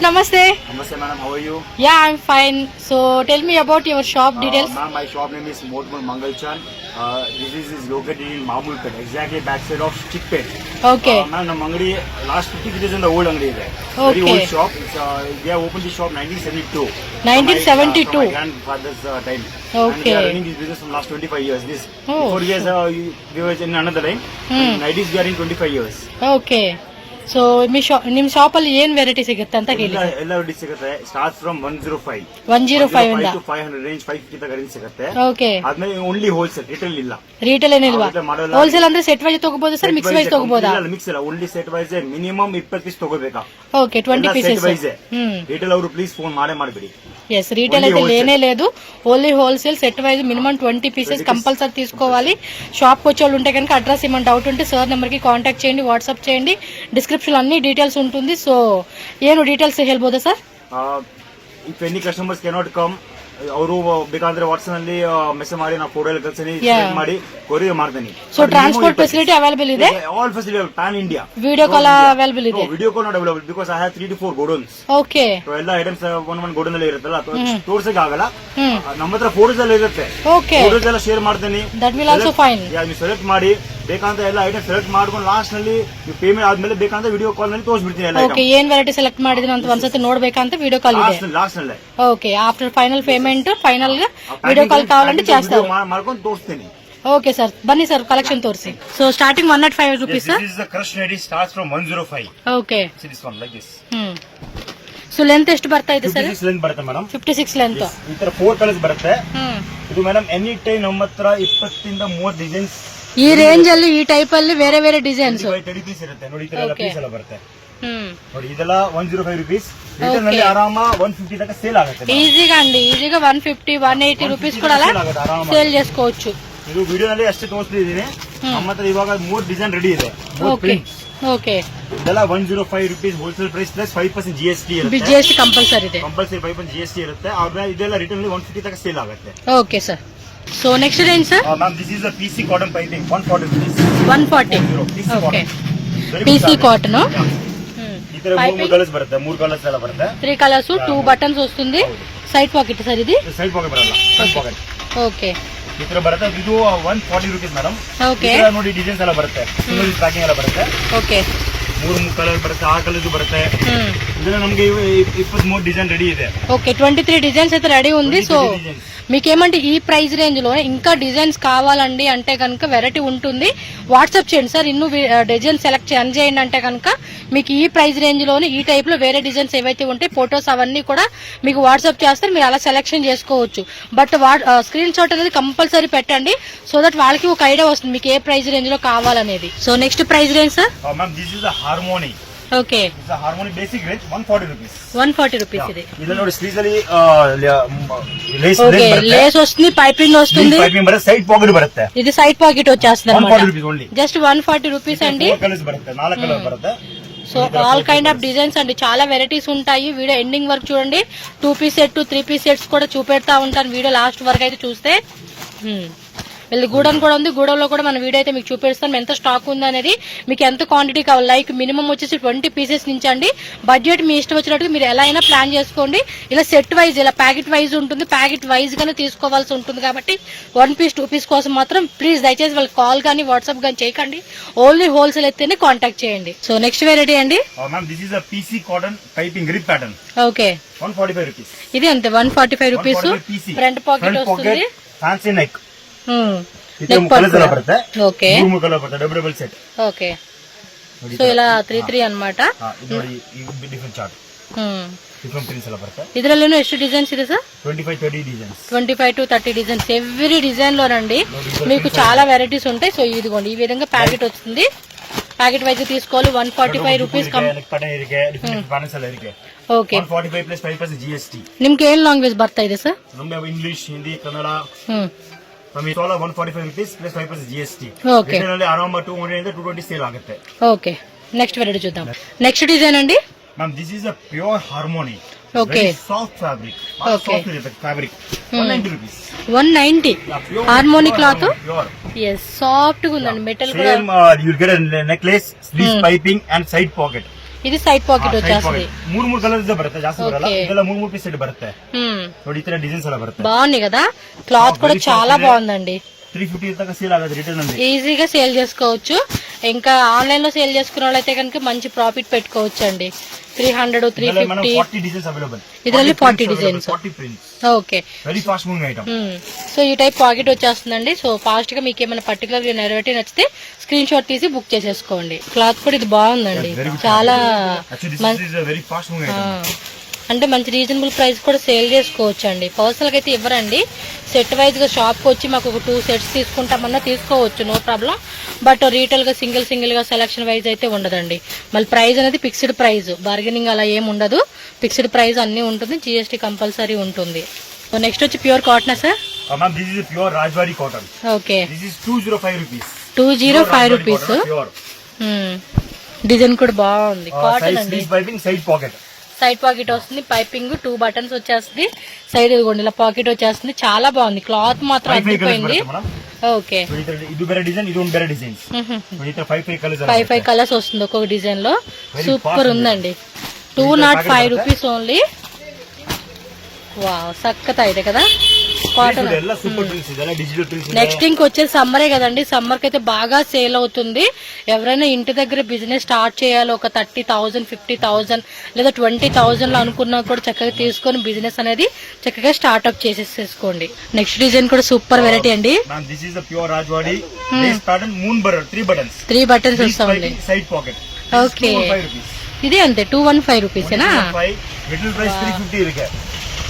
Namaste. Namaste madam, how are you? Yeah, I'm fine. So tell me about your shop details. Ma'am, my shop name is Motmul Mangalchan. This is located in Mamulpet, exactly backside of Chickpet. Okay. Ma'am, ನಮ್ಮ ಅಂಗಡಿ last 50 years in the old ಅಂಗಡಿ ಇದೆ. Very Okay. old shop. It's, we have opened the shop 1972. 1972. From my grandfather's time. And Okay. we are running this business from last 25 years. This Oh. 4 years we were in another line. In 90s we are in 25 years. Okay. So ನಿಮ್ಮ shop ಅಲ್ಲಿ ಏನ್ variety ಸಿಗುತ್ತೆ ಅಂತ ಹೇಳಿ. ಎಲ್ಲ ready ಸಿಗುತ್ತೆ. Start from 105 ಇಂದ to 500 range 550 ತನಕ ರೇಂಜ್ ಸಿಗುತ್ತೆ. ಓಕೆ. ಆದ್ಮೇಲೆ ಓನ್ಲಿ ಹೋಲ್ಸೇಲ್, ರಿಟೇಲ್ ಇಲ್ಲ. ರಿಟೇಲ್ ಏನಿಲ್ವಾ? ಹೋಲ್ಸೇಲ್ ಅಂದ್ರೆ ಸೆಟ್ ವೈಸ್ ತಗೋಬಹುದು ಸರ್, ಮಿಕ್ಸ್ ವೈಸ್ ತಗೋಬಹುದಾ? ಇಲ್ಲ, ಮಿಕ್ಸ್ ಇಲ್ಲ, only set wise. Minimum 20 piece ತಗೋಬೇಕಾ? Okay, 20 pieces. ರಿಟೇಲ್ ಅವರು ಪ್ಲೀಸ್ ಫೋನ್ ಮಾಡಬೇಡಿ. ఎస్ రీటైల్ అయితే లేనే లేదు, only wholesale. Set wise minimum 20 pieces compulsory తీసుకోవాలి. షాప్కి వచ్చే వాళ్ళు ఉంటే కనుక అడ్రస్ ఏమైనా డౌట్ ఉంటే సార్ నెంబర్కి కాంటాక్ట్ చేయండి, వాట్సాప్ చేయండి. డిస్క్రిప్షన్ అన్ని డీటెయిల్స్ ఉంటుంది. సో ಏನು ಡೀಟೇಲ್ಸ್ ಹೇಳ್ಬೋದಾ sir? If any customers cannot come, ಅವರು ಬೇಕಾದ್ರೆ ವಾಟ್ಸ್ಆಪ್ ನಲ್ಲಿ ಮೆಸೇಜ್ ಮಾಡಿ, ನಾವು ಫೋಟೋ ಎಲ್ಲ ಕಳ್ಸಿ ಮಾಡಿ ಕೊರಿಯರ್ ಮಾಡ್ತೀನಿ. ಸೊ ಟ್ರಾನ್ಸ್ಪೋರ್ಟ್ ಫೆಸಿಲಿಟಿ ಅವೈಲೇಬಲ್ ಇದೆ. All facility pan India. Video call available ಇದೆ. Video call not available because I have 3 to 4 godowns. Okay. So ಎಲ್ಲ ಐಟಮ್ಸ್ ಒಂದ್ ಗೋಡೌನ್ ಅಲ್ಲಿ ಇರುತ್ತಲ್ಲ, ತೋರ್ಸಕ್ ಆಗಲ್ಲ. ನಮ್ಮ ಹತ್ರ ಫೋಟೋಸ್ ಎಲ್ಲ ಇರುತ್ತೆ. ಓಕೆ. ಫೋಟೋಸ್ ಎಲ್ಲ ಶೇರ್ ಮಾಡ್ತೀನಿ. That will also fine. ನೀವು ಸೆಲೆಕ್ಟ್ ಮಾಡಿ, ಬೇಕಂತ ಎಲ್ಲ ಐಟಮ್ ಸೆಲೆಕ್ಟ್ ಮಾಡ್ಕೊಂಡು ಲಾಸ್ಟ್ ನಲ್ಲಿ ನೀವು ಪೇಮೆಂಟ್ ಆದ್ಮೇಲೆ ಬೇಕಂತ ವಿಡಿಯೋ ಕಾಲ್ ನಲ್ಲಿ ತೋರಿಸ್ಬಿಡ್ತೀನಿ ಎಲ್ಲ. ಓಕೆ, ಏನ್ ವೆರೈಟಿ ಸೆಲೆಕ್ಟ್ ಮಾಡಿದ್ರೆ ಅಂತ ಒಂದ್ಸತಿ ನೋಡ್ಬೇಕಂತ ವಿಡಿಯೋ ಕಾಲ್ ಇದೆ ಲಾಸ್ಟ್ ನಲ್ಲಿ. Okay, after final payment final గా ವಿಡಿಯೋ ಕಾಲ್ కావాలంటే చేస్తారు. ಮಾಡ್ಕೊಂಡು ತೋರಿಸ್ತೀನಿ. Okay sir, Bunny sir collection తోర్సి. So starting 105 rupees sir. This is the crush ready starts from 105. ఓకే. See this one like this. So length ಎಷ್ಟು ಬರ್ತಾ ಇದೆ ಸರ್? 56 ಲೆಂತ್ ಬರುತ್ತೆ ಮೇಡಮ್. 56 ಲೆಂತ್. ಈ ತರ 4 ಕಲರ್ಸ್ ಬರುತ್ತೆ. ಇದು ಮೇಡಮ್ ಎನಿ ಟೈಮ್ ನಮ್ಮ ಹತ್ರ 20 ಇಂದ 30 ಡಿಸೈನ್ಸ್ ಈ ರೇಂಜ್ ಅಲ್ಲಿ, ಈ ಟೈಪ್ ಅಲ್ಲಿ ಬೇರೆ ಬೇರೆ ಡಿಸೈನ್ಸ್ 30 ಪೀಸ್ ಇರುತ್ತೆ ನೋಡಿ. ಈ ತರ ಎಲ್ಲ ಪೀಸ್ ಎಲ್ಲ ಬರುತ್ತೆ ನೋಡಿ. ಇದೆಲ್ಲ 105 ರೂಪೀಸ್. ರಿಟೇಲ್ ನಲ್ಲಿ ಆರಾಮ 150 ತನಕ ಸೇಲ್ ಆಗುತ್ತೆ. ఈజీగా అండి, ఈజీగా 150 180 రూపీస్ కూడా అలా సేల్ చేసుకోవచ్చు. ಇದು ವಿಡಿಯೋ ನಲ್ಲಿ ಅಷ್ಟೇ ತೋರಿಸ್ತಿದ್ದೀನಿ. ನಮ್ಮ ಹತ್ರ ಇವಾಗ 3 ಡಿಸೈನ್ ರೆಡಿ ಇದೆ. ಓಕೆ. ಓಕೆ. ಇದೆಲ್ಲ 105 rupees wholesale price plus 5% GST ಇರುತ್ತೆ. GST ಕಂಪಲ್ಸರಿ ಇದೆ. ಕಂಪಲ್ಸರಿ 5% GST ಇರುತ್ತೆ. ಆದ್ರೆ ಇದೆಲ್ಲ ರಿಟೇಲ್ ನಲ್ಲಿ 150 ತನಕ ಸೇಲ್ ಆಗುತ್ತೆ. Okay sir. So next range sir? Ma'am, this is a PC cotton piping 140 rupees. 140. Okay, PC cotton. ಈ ತರ 3 ಕಲರ್ಸ್ ಬರುತ್ತೆ. 3 ಕಲರ್ಸ್ ಎಲ್ಲ ಬರುತ್ತೆ. 3 కలర్స్, 2 బటన్స్ వస్తుంది. సైడ్ పాకెట్ సార్ ఇది? ಸೈಡ್ ಪಾಕೆಟ್ ಬರಲ್ಲ, ಫ್ರಂಟ್ ಪಾಕೆಟ್. ಓಕೆ. ಈ ತರ ಬರುತ್ತೆ. ಇದು 140 ರೂಪೀಸ್ ಮೇಡಮ್. ಓಕೆ. ನೋಡಿ ಡಿಸೈನ್ಸ್ ಎಲ್ಲ ಬರುತ್ತೆ. ಸಿಂಗಲ್ ಟ್ರ್ಯಾಕಿಂಗ್ ಎಲ್ಲ ಬರುತ್ತೆ. ಓಕೆ. 3 ಕಲರ್ ಬರುತ್ತೆ, 6 ಕಲರ್ಸ್ ಬರುತ್ತೆ. ಇದನ್ನ ನಮಗೆ 23 ಡಿಸೈನ್ రెడీ ಇದೆ. ఓకే, 23 డిజైన్స్ అయితే రెడీ ఉంది. సో మీకేమంటే ఈ ప్రైస్ రేంజ్ లో ఇంకా డిజైన్స్ కావాలండి అంటే కనుక వెరైటీ ఉంటుంది, వాట్సాప్ చేయండి సార్. ఇನ್ನು డిజైన్ సెలెక్ట్ చేయండి అంటే కనుక మీకు ఈ ప్రైస్ రేంజ్ లోనే ఈ టైప్ లో వేరే డిజైన్స్ ఏవైతే ఉంటాయి ఫొటోస్ అవన్నీ కూడా మీకు వాట్సాప్ చేస్తారు. మీరు అలా సెలెక్షన్ చేసుకోవచ్చు. బట్ స్క్రీన్ షాట్ అనేది కంపల్సరీ పెట్టండి, సో దట్ వాళ్ళకి ఒక ఐడియా వస్తుంది మీకు ఏ ప్రైస్ రేంజ్ లో కావాలనేది. So next price range sir? Ma'am, this is the harmony. Okay. Is harmony basic range 140 rupees. 140 rupees ಇದೆ. ಇದನ್ನ ನೋಡಿ, ಸ್ಲೀವ್ಸ್ ಅಲ್ಲಿ లేస్ వస్తుంది, పైపింగ్ వస్తుంది, పైపింగ్ బರುತ್ತೆ, సైడ్ పాకెట్ బರುತ್ತೆ. ఇది సైడ్ పాకెట్ వచ్చేస్తుంది అన్నమాట. 140 రూపీస్ ఓన్లీ. జస్ట్ 140 రూపీస్ అండి. 4 కలర్స్ బರುತ್ತೆ, 4 కలర్ బರುತ್ತೆ. So all kind of designs అండి, చాలా వెరైటీస్ ఉంటాయి. వీడియో ఎండింగ్ వరకు చూడండి. 2 పీస్ సెట్ 3 పీస్ సెట్స్ కూడా చూపెడతా ఉంటాను వీడియో లాస్ట్ వరకు అయితే చూస్తే. వీళ్ళది గూడౌన్ కూడా ఉంది, గూడౌన్ లో కూడా మన వీడియో అయితే మీకు చూపిస్తాం ఎంత స్టాక్ ఉంది అనేది, మీకు ఎంత క్వాంటిటీ కావాలి. లైక్ మినిమం వచ్చేసి 20 పీసెస్ నుంచి అండి. బడ్జెట్ మీ ఇష్టం వచ్చినట్టుగా మీరు ఎలా అయినా ప్లాన్ చేసుకోండి. ఇలా సెట్ వైజ్, ఇలా ప్యాకెట్ వైజ్ ఉంటుంది, ప్యాకెట్ వైజ్ గానే తీసుకోవాల్సి ఉంటుంది. కాబట్టి 1 పీస్ 2 పీస్ కోసం మాత్రం ప్లీజ్ దయచేసి వాళ్ళకి కాల్ కానీ వాట్సాప్ కానీ చేయకండి. ఓన్లీ హోల్సేల్ అయితేనే కాంటాక్ట్ చేయండి. సో నెక్స్ట్ వెరైటీ అండి. This is a PC cotton piping grip pattern. Okay. 145 rupees. ఇది అంతే 145 రూపీస్. ఫ్రంట్ పాకెట్ వస్తుంది, ఫ్యాన్సీ నెక్. బರುತ್ತೆ. ఓకే. 3 కలర్ బರುತ್ತೆ, డబుల్ సెట్. ఓకే. సో ఇలా 3 ಅన్నమాట. ನೋಡಿ, ಈ ಡಿಫರೆಂಟ್ ಚಾರ್ಟ್. ಡಿಫರೆಂಟ್ ಪ್ರಿಂಟ್ಸ್ ಎಲ್ಲ ಬರುತ್ತೆ. ಇದರಲ್ಲೇನು ಎಷ್ಟು ಡಿಸೈನ್ಸ್ ಇದೆ sir? 25-30 designs. 25 to 30 designs. Every design లోనండి మీకు చాలా వెరైటీస్ ఉంటాయి. సో ఇదిగోండి, ఈ విధంగా ప్యాకెట్ వస్తుంది. ప్యాకెట్ వైజ్ తీసుకోవాలి. 145 ರೂಪೀಸ್. ಓಕೆ. 145 plus 5% GST. ನಿಮ್ಗೆ ಏನ್ ಲ್ಯಾಂಗ್ವೇಜ್ ಬರ್ತಾ ಇದೆ ಸರ್? ನಮ್ಗೆ ಇಂಗ್ಲಿಷ್, ಹಿಂದಿ, ಕನ್ನಡ. ನಮಗೆ 145 ರೂಪೀಸ್ ಪ್ಲಸ್ 5% GST. ಓಕೆ. ಇದರಲ್ಲಿ ಆರಾಮ 200 ಇಂದ 220 ಸೇಲ್ ಆಗುತ್ತೆ. ఓకే. నెక్స్ట్ వెరైటీ చూద్దాం. నెక్స్ట్ డిజైన్ అండి. Ma'am, this is a pure harmony. Okay. Soft fabric. Okay. Fabric 190 rupees. 190 harmony cloth. yes, soft గా ఉందండి. మెటల్ కూడా. Same you get a necklace, sleeve piping and side pocket. ಇದು side pocket వచ్చేస్తుంది. 3 colours ಬರುತ್ತೆ, ಜಾಸ್ತಿ ಬರಲ್ಲ. Okay. ಇದೆಲ್ಲ 3 piece set ಬರುತ್ತೆ ನೋಡಿ, ಈ ತರ ಡಿಸೈನ್ಸ್ ಎಲ್ಲ ಬರುತ್ತೆ. బాగుంది కదా, క్లాత్ కూడా చాలా బాగుందండి. 350 దాకా సేల్ ఆగదు రిటైల్ ఉంది. ఈజీగా సేల్ చేసుకోవచ్చు. ఇంకా ఆన్లైన్ లో సేల్ చేసుకున్న వాళ్ళైతే కనుక మంచి ప్రాఫిట్ పెట్టుకోవచ్చు అండి. 300 350 40 డిజైన్స్ అవైలబుల్. ಇದರಲ್ಲಿ 40 designs. 40 prints. Okay, very fast moving item. So ఈ టైప్ పాకెట్ వచ్చేస్తుందండి. సో ఫాస్ట్ గా మీకు ఏమైనా పర్టికులర్ వెరైటీ నచ్చితే స్క్రీన్ షాట్ తీసి బుక్ చేసేసుకోండి. క్లాత్ కూడా ఇది బాగుందండి, చాలా వెరీ ఫాస్ట్ మూవింగ్ ఐటమ్. అంటే మంచి రీజనబుల్ ప్రైస్ కూడా సేల్ చేసుకోవచ్చు అండి. పర్సనల్ గా అయితే ఇవ్వరండి, సెట్ వైజ్ గా షాప్ కి వచ్చి మాకు ఒక 2 సెట్స్ తీసుకుంటామన్నా తీసుకోవచ్చు, నో ప్రాబ్లం. బట్ రీటైల్ గా సింగిల్ గా సెలక్షన్ వైజ్ అయితే ఉండదండి. మళ్ళీ ప్రైస్ అనేది ఫిక్స్డ్ ప్రైస్, బార్గెనింగ్ అలా ఏం ఉండదు. ఫిక్స్డ్ ప్రైస్ అన్ని ఉంటుంది, GST కంపల్సరీ ఉంటుంది. సో నెక్స్ట్ వచ్చి pure cotton sir. Ma'am this is pure Rajwadi cotton. Okay, this is 205 rupees. 205 rupees. Design కూడా బాగుంది, కాటన్ అండి. Piping side pocket, side pocket వస్తుంది, పైపింగ్ 2 బటన్స్ వచ్చేస్తుంది, సైడ్ ఇదిగోండి ఇలా పాకెట్ వచ్చేస్తుంది. చాలా బాగుంది, క్లాత్ మాత్రం అదిరిపోయింది. ఓకే, ఇది వేరే డిజైన్, ఇది వేరే డిజైన్స్. 5 కలర్స్ వస్తుంది ఒక్కొక్క డిజైన్ లో. సూపర్ ఉందండి. 205 రూపీస్ ఓన్లీ. వావ్, సక్కత అయితే కదా కాటన్. నెక్స్ట్ ఇంక వచ్చేసి సమ్మరే కదండి, సమ్మర్ కి అయితే బాగా సేల్ అవుతుంది. ఎవరైనా ఇంటి దగ్గర బిజినెస్ స్టార్ట్ చేయాలి, ఒక 30,000 50,000 లేదా 20,000 లో అనుకున్నా కూడా చక్కగా తీసుకొని బిజినెస్ అనేది చక్కగా స్టార్ట్అప్ చేసేసుకోండి. నెక్స్ట్ డిజైన్ కూడా సూపర్ వెరైటీ అండి. త్రీ బటన్స్ వస్తాయండి. ఓకే, ఇది అంతే 215 రూపీసేనా?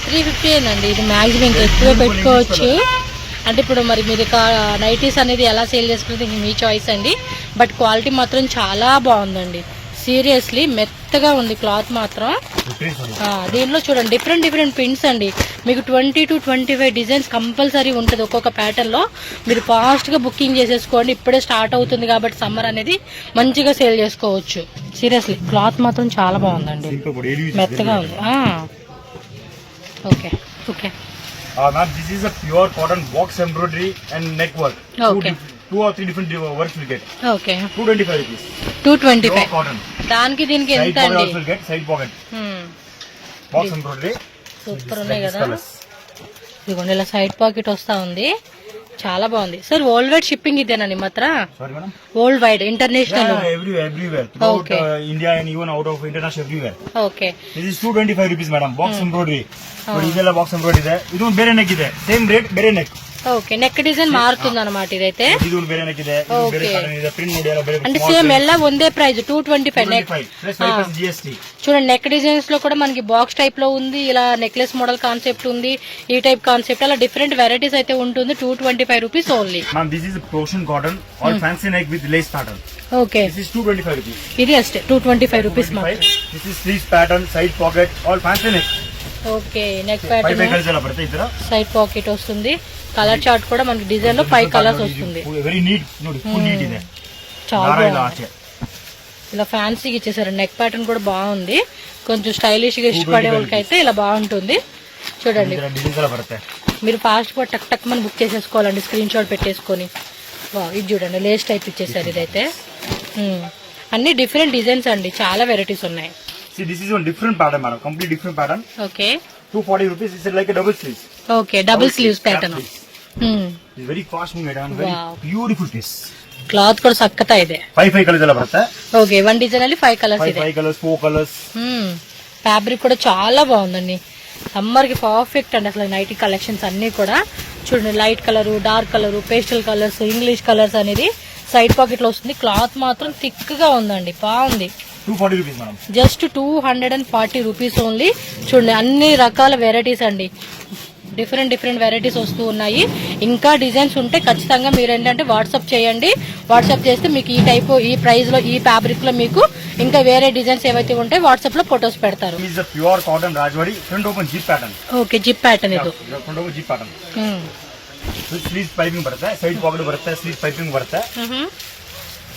350 అండి. ఇది మాక్సిమం ఇంకా ఎక్కువ పెట్టుకోవచ్చు. అంటే ఇప్పుడు మరి మీరు నైటీస్ అనేది ఎలా సేల్ చేసుకుంటే మీ చాయిస్ అండి. బట్ క్వాలిటీ మాత్రం చాలా బాగుందండి, సీరియస్లీ మెత్తగా ఉంది క్లాత్ మాత్రం. దీనిలో చూడండి డిఫరెంట్ ప్రింట్స్ అండి. మీకు 20 to 25 డిజైన్స్ కంపల్సరీ ఉంటుంది ఒక్కొక్క ప్యాటర్న్ లో. మీరు ఫాస్ట్ గా బుకింగ్ చేసేసుకోండి, ఇప్పుడే స్టార్ట్ అవుతుంది కాబట్టి సమ్మర్ అనేది మంచిగా సేల్ చేసుకోవచ్చు. సీరియస్లీ క్లాత్ మాత్రం చాలా బాగుందండి, మెత్తగా ఉంది. Okay okay ma'am, this is a pure cotton box embroidery and neck work. Okay. 2 or 3 different works will get. Okay, 225 rupees. 225. Pure cotton. దానికి దీనికి ఎంత Side అండి? pocket also will get side pocket. Box embroidery. Super ఉన్నాయి కదా. ఇదిగోండి ఇలా side pocket వస్తా ఉంది, చాలా బాగుంది. సార్ వరల్డ్ వైడ్ షిప్పింగ్ ఇదేనండి మాత్ర? Sorry madam. World wide, international? Everywhere. Throughout India and even out of international everywhere. Okay, This is 225 rupees madam. Box embroidery. But ಇದೆಲ್ಲ ಬಾಕ್ಸ್ ಎಂಬ್ರಾಯ್ಡರಿ ಇದೆ. ಇದು ಬೇರೆ ನೆಕ್ ಇದೆ, ಸೇಮ್ ರೇಟ್ ಬೇರೆ neck. Okay, neck design మారుతుంది అనమాట ఇదైతే. ಇದು ಬೇರೆ ನೆಕ್ ಇದೆ, ಇದು ಬೇರೆ ಪ್ಯಾಟರ್ನ್ ಇದೆ, ಪ್ರಿಂಟ್ ನೋಡಿ ಎಲ್ಲ ಬೇರೆ. అంటే సేమ్ ಎಲ್ಲ ಒಂದೇ ప్రైస్ 225 నెక్ ప్లస్ 5% GST. చూడండి నెక్ డిజైన్స్ లో కూడా మనకి బాక్స్ టైప్ లో ఉంది, ఇలా నెక్లెస్ మోడల్ కాన్సెప్ట్ ఉంది, ఈ టైప్ కాన్సెప్ట్, అలా డిఫరెంట్ వెరైటీస్ అయితే ఉంటుంది. 225 rupees only. Ma'am this is ప్రోషన్ cotton or fancy neck with lace pattern. Okay, this is 225 rupees. ఇది అಷ್ಟೇ 225 రూపీస్ మాత్రం. This is sleeve pattern, side pocket all fancy neck. Okay, neck pattern, colours ಎಲ್ಲ ಬರುತ್ತೆ ಇದರ. Side pocket వస్తుంది, colour chart కూడా మనకి డిజైన్ లో 5 కలర్స్ వస్తుంది. వెరీ నీట్ ನೋಡಿ, ఫుల్ నీట్ ಇದೆ. చాలా బాగుంది, ఇలా ఫ్యాన్సీగా ఇచ్చేసారు. నెక్ ప్యాటర్న్ కూడా బాగుంది, కొంచెం స్టైలిష్ గా ఇష్టపడే వాళ్ళకైతే ఇలా బాగుంటుంది. చూడండి డిజైన్స్ ಎಲ್ಲ ಬರುತ್ತೆ. మీరు ఫాస్ట్ గా టక్ టక్ మనం బుక్ చేసేసుకోవాలండి, స్క్రీన్ షాట్ పెట్టేసుకొని. ఇది చూడండి లేస్ టైప్ ఇచ్చేసారు. ఇదైతే అన్ని డిఫరెంట్ డిజైన్స్ అండి, చాలా వెరైటీస్ ఉన్నాయి. See, this is one different pattern, madam. Complete different pattern. Okay, 240 rupees. It's like a double sleeves. Okay, double sleeves pattern. It's very fast moving item. Very beautiful piece. Cloth కూడా సక్కతా ಇದೆ. 5 colours ಎಲ್ಲ ಬರುತ್ತೆ. Okay, one design ಅಲ್ಲಿ 5 colours ಇದೆ. 5 colours, 4 colours. Fabric కూడా చాలా బాగుందండి, summer కి పర్ఫెక్ట్ అండి. అసలు నైటీ కలెక్షన్స్ అన్ని కూడా చూడండి, light colour, dark colour, pastel colours, English colours అనేది సైడ్ పాకెట్ లో వస్తుంది. క్లాత్ మాత్రం థిక్ గా ఉందండి, బాగుంది. 240 rupees madam. Just 240 rupees only. చూడండి అన్ని రకాల వెరైటీస్ అండి, డిఫరెంట్ వెరైటీస్ వస్తూ ఉన్నాయి. ఇంకా డిజైన్స్ ఉంటే ఖచ్చితంగా మీరు ఏంటంటే వాట్సాప్ చేయండి. వాట్సాప్ చేస్తే మీకు ఈ టైప్, ఈ ప్రైస్ లో, ఈ ఫ్యాబ్రిక్ లో మీకు ఇంకా వేరే డిజైన్స్ ఏవైతే ఉంటాయి వాట్సాప్ లో ఫొటోస్ పెడతారు. Pure cotton Rajwadi, front open zip pattern. Okay, zip pattern ఇది. Front open zip pattern. Sleeves piping ಬರುತ್ತೆ, ಸೈಡ್ ಪಾಕೆಟ್ ಬರುತ್ತೆ, ಸ್ಲೀವ್ಸ್ ಪೈಪಿಂಗ್ ಬರುತ್ತೆ,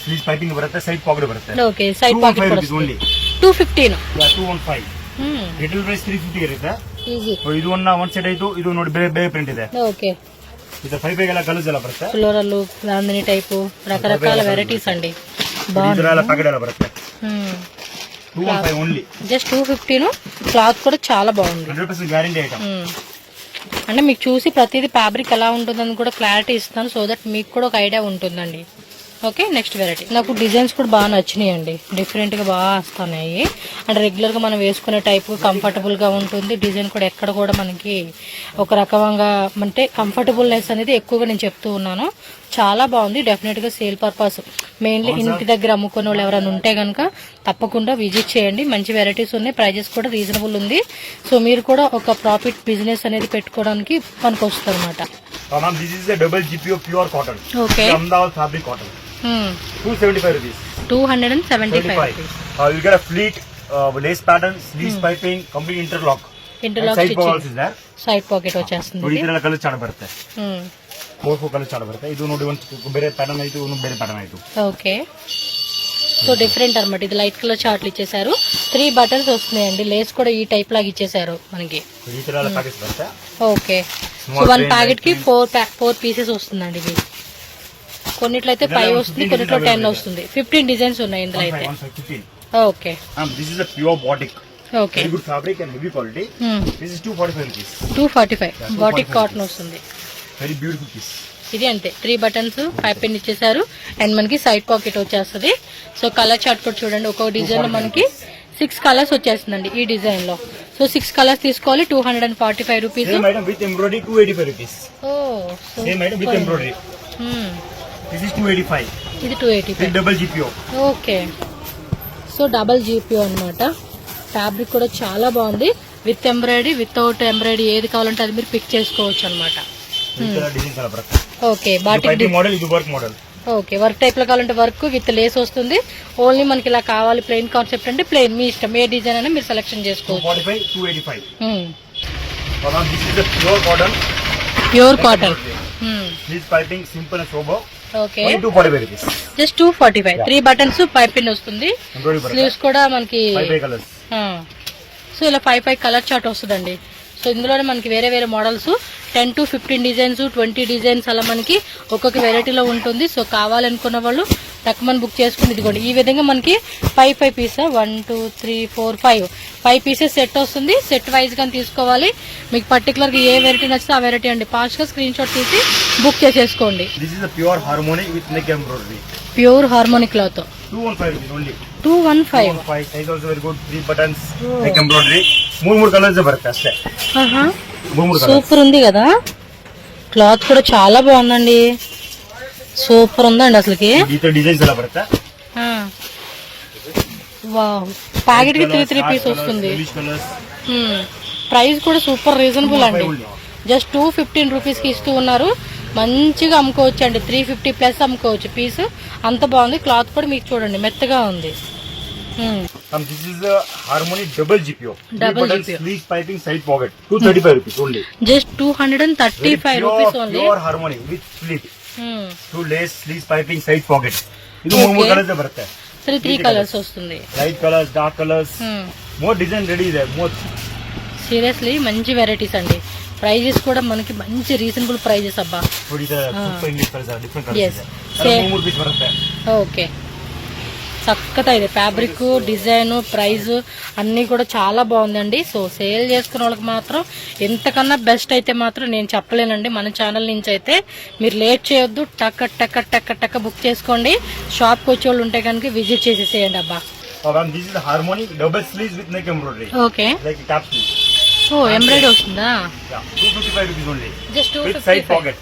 ಸ್ಲೀವ್ಸ್ ಪೈಪಿಂಗ್ ಬರುತ್ತೆ, ಸೈಡ್ ಪಾಕೆಟ್ ಬರುತ್ತೆ. ಓಕೆ, ಸೈಡ್ ಪಾಕೆಟ್ ಕೂಡ 215. 215. ರಿಟೇಲ್ ಪ್ರೈಸ್ 350 ಇರುತ್ತೆ. ಈಜಿ. ಇದು ಒಂದ್ ಸೆಟ್ ಆಯ್ತು. ಇದು ನೋಡಿ ಬೇರೆ ಪ್ರಿಂಟ್ ಇದೆ. ఓకే, ಇದು 5 ಎಲ್ಲ ಕಲರ್ಸ್ ಎಲ್ಲ ಬರುತ್ತೆ. ಫ್ಲೋರಲ್, ಬಾಂಧನಿ ಟೈಪ್, రకరకాల వెరైటీస్ అండి. ಇದರ ಎಲ್ಲ ಪ್ಯಾಕೆಟ್ ಎಲ್ಲ ಬರುತ್ತೆ. 215 ఓన్లీ. జస్ట్ 215. క్లాత్ కూడా చాలా బాగుంది. 100% గ్యారెంటీ ఐటమ్. అంటే మీకు చూసి ప్రతిదీ ఫ్యాబ్రిక్ ఎలా ఉంటుందని కూడా క్లారిటీ ఇస్తాను, సో దట్ మీకు కూడా ఒక ఐడియా ఉంటుందండి. Okay, next variety. నాకు డిజైన్స్ కూడా బాగా నచ్చినాయి అండి, డిఫరెంట్ గా బాగా వస్తున్నాయి. అంటే రెగ్యులర్ గా మనం వేసుకునే టైప్ కంఫర్టబుల్ గా ఉంటుంది. డిజైన్ కూడా ఎక్కడ కూడా మనకి ఒక రకంగా అంటే కంఫర్టబుల్నెస్ అనేది ఎక్కువగా నేను చెప్తూ ఉన్నాను. చాలా బాగుంది. డెఫినెట్ గా సేల్ పర్పస్, మెయిన్లీ ఇంటి దగ్గర అమ్ముకునే వాళ్ళు ఎవరైనా ఉంటే కనుక తప్పకుండా విజిట్ చేయండి. మంచి వెరైటీస్ ఉన్నాయి, ప్రైజెస్ కూడా రీజనబుల్ ఉంది. సో మీరు కూడా ఒక ప్రాఫిట్ బిజినెస్ అనేది పెట్టుకోవడానికి పనికి వస్తుంది అనమాట. This is a double GPO pure cotton. Okay. Ahmedabad fabric cotton. 275 rupees. 275 rupees. You get a fleet lace pattern, sleeves piping, complete interlock. Interlock side stitching. pockets is there. Side pocket వచ్చేస్తుంది. ನೋಡಿ ಇದೆಲ್ಲ colour chart ಬರುತ್ತೆ. 4 colour chart ಬರುತ್ತೆ. ಇದು ನೋಡಿ ಒಂದು ಬೇರೆ pattern ಆಯ್ತು, ಒಂದು ಬೇರೆ ಪ್ಯಾಟರ್ನ್ ಆಯ್ತು. ఓకే, సో డిఫరెంట్ అన్నమాట. ఇది లైట్ కలర్ చార్ట్లు ఇచ్చేసారు. 3 బటన్స్ వస్తున్నాయండి. లేస్ కూడా ఈ టైప్ లాగా ఇచ్చేసారు మనకి. ಈ ತರ ಎಲ್ಲ ಪ್ಯಾಕೆಟ್ಸ್ ಬರುತ್ತೆ. ఓకే, సో 1 ప్యాకెట్ కి 4 పీసెస్ వస్తుందండి. ఇది కొన్నిట్లయితే 5 వస్తుంది, కొన్నిట్లో 10 వస్తుంది. 15 డిజైన్స్ ఉన్నాయి ఇందులో అయితే. Okay, this is a pure batik. Okay, very good fabric and heavy quality. This is 245 rupees. 245 batik cotton వస్తుంది. very beautiful piece. ఇది అంతే, 3 బటన్స్, 5 పిన్ ఇచ్చేసారు. అండ్ మనకి సైడ్ పాకెట్ వచ్చేస్తుంది. సో కలర్ చార్ట్ కూడా చూడండి. ఒక్కొక్క డిజైన్ లో మనకి 6 కలర్స్ వచ్చేస్తుందండి ఈ డిజైన్ లో. సో 6 కలర్స్ తీసుకోవాలి. 245 rupees. Same item with embroidery 285 rupees. Same item with embroidery. This is 285. ఇది 285. Double GPO. Okay, so double GP అన్నమాట. ఫ్యాబ్రిక్ కూడా చాలా బాగుంది. విత్ ఎంబ్రాయిడరీ, వితౌట్ ఎంబ్రాయిడరీ ఏది కావాలంటే అది మీరు పిక్ చేసుకోవచ్చు అనమాట. డిజైన్స్ అలా బರುತ್ತೆ. ఓకే, బాటిక్ మోడల్, ఇది work model. Okay, work type లో కావాలంటే వర్క్ విత్ లేస్ వస్తుంది. ఓన్లీ మనకి ఇలా కావాలి ప్లెయిన్ కాన్సెప్ట్ అంటే ప్లెయిన్, మీ ఇష్టం. ఏ డిజైన్ అయినా మీరు సెలెక్షన్ చేసుకోవచ్చు. 245, 285. This is a pure cotton. Pure cotton. Sleeves piping, simple and sober. Okay, 245 rupees. Just 245. 3 buttons, 5 pin వస్తుంది. Embroidery బರುತ್ತೆ. స్లీవ్స్ కూడా మనకి 5 కలర్స్. సో ఇలా 5 కలర్ చార్ట్ వస్తుందండి. సో ఇందులోనే మనకి వేరే వేరే మోడల్స్ 10 to 15 డిజైన్స్, 20 డిజైన్స్ అలా మనకి ఒక్కొక్క వెరైటీలో ఉంటుంది. సో కావాలనుకున్న వాళ్ళు తక్కువ బుక్ చేసుకుని ఇదిగోండి ఈ విధంగా మనకి 5 పీస్ 1 2 3 4 5 పీసెస్ సెట్ వస్తుంది. సెట్ వైజ్ గా తీసుకోవాలి. మీకు పర్టికులర్ గా ఏ వెరైటీ నచ్చితే ఆ వెరైటీ అండి. ఫాస్ట్ గా స్క్రీన్ షాట్ తీసి బుక్ చేసేసుకోండి. This is pure harmony with neck embroidery. Pure harmonic cloth. 215 rupees only. 215. Size also very good. 3 buttons, neck embroidery. 3 colours బರುತ್ತೆ అಷ್ಟೇ. 3 కలర్స్. సూపర్ ఉంది కదా, క్లాత్ కూడా చాలా బాగుందండి. సూపర్ ఉందండి అసలుకి. డిజైన్స్ ఎలా బರುತ್ತೆ. వావ్, ప్యాకెట్ కి 3 పీస్ వస్తుంది. ప్రైస్ కూడా సూపర్ రీజనబుల్ అండి. జస్ట్ 215 రూపీస్ కి ఇస్తూ ఉన్నారు. మంచిగా అమ్ముకోవచ్చు అండి. 350 ప్లస్ అమ్ముకోవచ్చు పీస్. అంత బాగుంది. క్లాత్ కూడా మీకు చూడండి మెత్తగా ఉంది. This is a Harmony double GPO. Double GPO. Sleeve piping side pocket. 235 rupees only. Just 235 rupees only. Pure Harmony with sleeve. 2 lace, sleeve piping, side pocket. ಇದು 3 ಕಲರ್ಸ್ ಬರುತ್ತೆ. 3 ಕಲರ್ಸ್ వస్తుంది. Light colors, dark colors. More design ready ಇದೆ. More. Seriously మంచి varieties అండి. Prices కూడా మనకి మంచి reasonable prices అబ్బా. ఓకే, చక్కగా ఇది ఫ్యాబ్రిక్, డిజైన్, ప్రైస్ అన్నీ కూడా చాలా బాగుందండి. సో సేల్ చేసుకునే వాళ్ళకి మాత్రం ఎంతకన్నా బెస్ట్ అయితే మాత్రం నేను చెప్పలేనండి. మన ఛానల్ నుంచి అయితే మీరు లేట్ చేయొద్దు. టక్క టక్క టక్క టక్క బుక్ చేసుకోండి. షాప్కి వచ్చే వాళ్ళు ఉంటే కనుక విజిట్ చేసేసేయండి అబ్బా. This is Harmony double sleeves with neck embroidery. Okay, Like cap sleeve. ఓ ఎంబ్రాయిడరీ వస్తుందా. 255 rupees only. Just with side 255. pocket.